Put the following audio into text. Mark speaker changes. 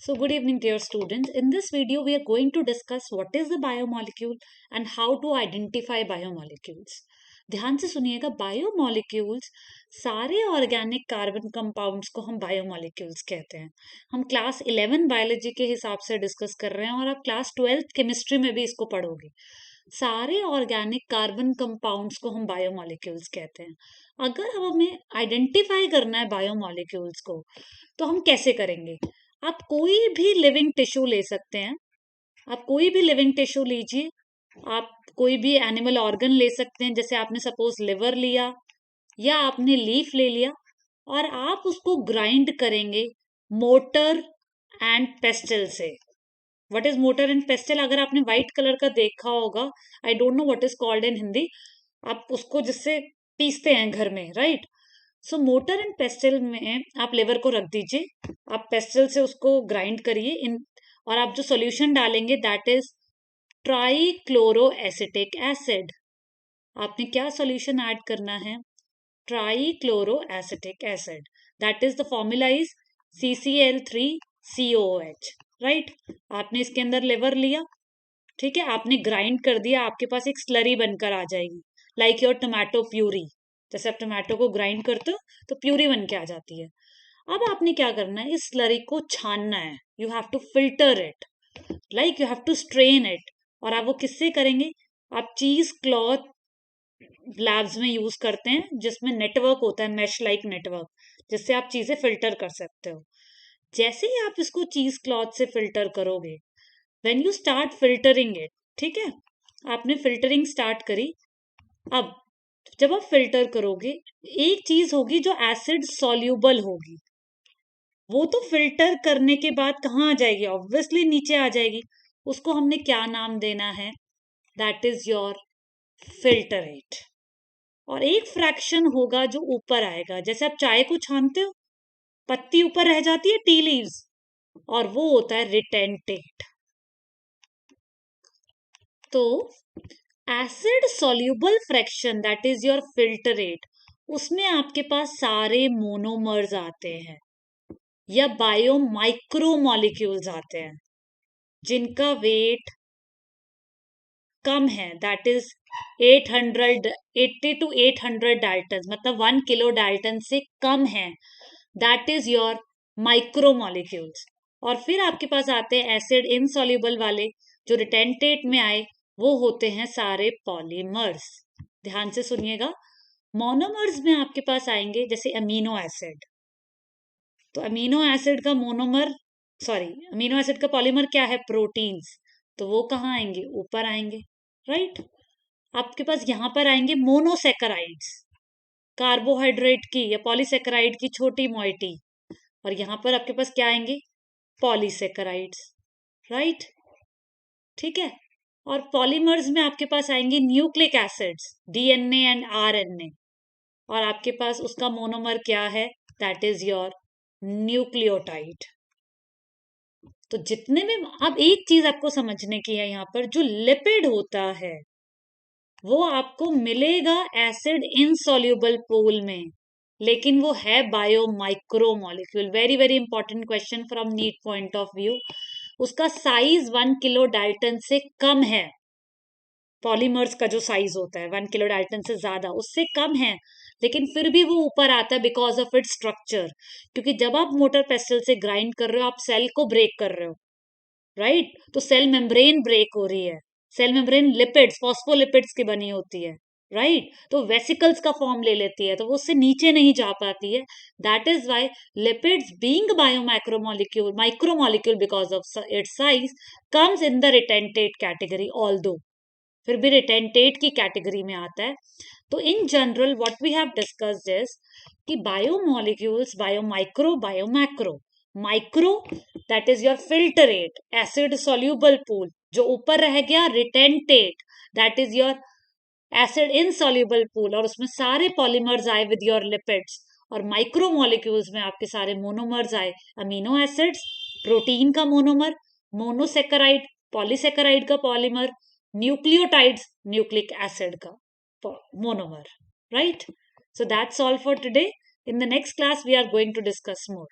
Speaker 1: So, good evening, dear students. In this video, we are going to discuss what is the biomolecule and how to identify biomolecules. ध्यान से सुनिएगा, biomolecules सारे organic carbon compounds को हम biomolecules कहते हैं. हम क्लास 11 बायोलॉजी के हिसाब से डिस्कस कर रहे हैं और आप क्लास 12 केमिस्ट्री में भी इसको पढ़ोगे. सारे ऑर्गेनिक कार्बन कंपाउंड्स को हम बायोमोलिक्यूल्स कहते हैं. अगर हमें आइडेंटिफाई करना है बायोमोलिक्यूल्स को, तो हम कैसे करेंगे? आप कोई भी लिविंग टिश्यू ले सकते हैं. आप कोई भी लिविंग टिश्यू लीजिए. आप कोई भी एनिमल ऑर्गन ले सकते हैं, जैसे आपने सपोज लिवर लिया या आपने लीफ ले लिया, और आप उसको ग्राइंड करेंगे मोटर एंड पेस्टल से. What is motor and pastel? अगर आपने व्हाइट कलर का देखा होगा, I don't know what is called in Hindi, आप उसको जिससे पीसते हैं घर में, right? So motor and pastel में आप लिवर को रख दीजिए, आप पेस्टल से उसको ग्राइंड करिए इन, और आप जो सॉल्यूशन डालेंगे दैट इज ट्राइक्लोरोएसिटिक एसिड. आपने क्या सॉल्यूशन ऐड करना है? Trichloroacetic acid. That is the formula is CCl3COOH, right? आपने इसके अंदर लिवर लिया, ठीक है, आपने ग्राइंड कर दिया, आपके पास एक स्लरी बनकर आ जाएगी, लाइक योर टोमेटो प्यूरी. जैसे आप टोमेटो को ग्राइंड करते हो तो प्यूरी बन के आ जाती है. अब आपने क्या करना है? इस स्लरी को छानना है. You have to filter it, like you have to strain it. और आप वो किससे करेंगे? आप चीज क्लॉथ लैब्स में यूज करते हैं, जिसमें नेटवर्क होता है, मैश लाइक नेटवर्क, जिससे आप चीजें फिल्टर कर सकते हो. जैसे ही आप इसको चीज क्लॉथ से फिल्टर करोगे, when you start filtering it, ठीक है, आपने फिल्टरिंग स्टार्ट करी. अब जब आप फिल्टर करोगे, एक चीज होगी जो एसिड सॉल्यूबल होगी. वो तो फिल्टर करने के बाद कहाँ आ जाएगी? ऑब्वियसली नीचे आ जाएगी. उसको हमने क्या नाम देना है? That is your filtrate. और एक फ्रैक्शन होगा जो ऊपर आएगा. जैसे आप चाय को छानते हो, पत्ती ऊपर रह जाती है, टी लीव्स, और वो होता है रिटेंटेट. तो acid soluble fraction that is your filtrate, उसमें आपके पास सारे मोनोमर्स आते हैं या बायो माइक्रोमोलिक्यूल्स आते हैं, जिनका वेट कम है. दैट इज 80 to 800 डाल्टन, मतलब 1 किलो डाल्टन से कम है. That is your micromolecules. और फिर आपके पास आते हैं एसिड इनसॉल्युबल वाले, जो रिटेंटेट में आए, वो होते हैं सारे पॉलीमर्स. ध्यान से सुनिएगा, मोनोमर्स में आपके पास आएंगे जैसे अमीनो एसिड. तो अमीनो एसिड का मोनोमर, सॉरी, अमीनो एसिड का पॉलीमर क्या है? प्रोटीन्स. तो वो कहाँ आएंगे? ऊपर आएंगे, राइट? आपके पास यहां पर आएंगे मोनोसेकेराइड्स, कार्बोहाइड्रेट की या पॉलीसेकेराइड की छोटी मोइटी. और यहां पर आपके पास क्या आएंगे? Polysaccharides, right? ठीक है. और पॉलीमर्स में आपके पास आएंगे nucleic acids, DNA and RNA. और आपके पास उसका मोनोमर क्या है? That is your nucleotide. तो जितने में, अब एक चीज आपको समझने की है, यहाँ पर जो लिपिड होता है वो आपको मिलेगा एसिड इनसॉल्युबल पूल में, लेकिन वो है bio micromolecule. Very very important question from NEET point of view. उसका साइज 1 किलो डाल्टन से कम है. पॉलीमर्स का जो साइज होता है 1 किलो डाल्टन से ज्यादा, उससे कम है, लेकिन फिर भी वो ऊपर आता है बिकॉज ऑफ इट्स स्ट्रक्चर. क्योंकि जब आप मोटर पेस्टल से ग्राइंड कर रहे हो, आप सेल को ब्रेक कर रहे हो, राइट? तो सेल मेम्ब्रेन ब्रेक हो रही है. सेल मेम्ब्रेन लिपिड्स, फॉस्फोलिपिड्स की बनी होती है, राइट? तो वेसिकल्स का फॉर्म ले लेती है, तो वो उससे नीचे नहीं जा पाती है. That is why lipids being biomicromolecule, micromolecule because of its size, comes in the retentate category. Although फिर भी रिटेंटेट की कैटेगरी में आता है. तो in general what we have discussed is कि biomolecules, biomicro, biomacro. Micro that is your filtrate, acid soluble pool. जो ऊपर रह गया retentate, that is your acid insoluble pool, और उसमें सारे पॉलीमर्स आए विद योर लिपिड्स. और माइक्रोमोलिक्यूल्स में आपके सारे मोनोमर्स आए, अमीनो एसिड्स, प्रोटीन का मोनोमर, मोनोसेकेराइड, पॉलीसेकेराइड का पॉलीमर, न्यूक्लियोटाइड्स, न्यूक्लिक एसिड का monomer, right? So that's all for today. In the next class we are going to discuss more.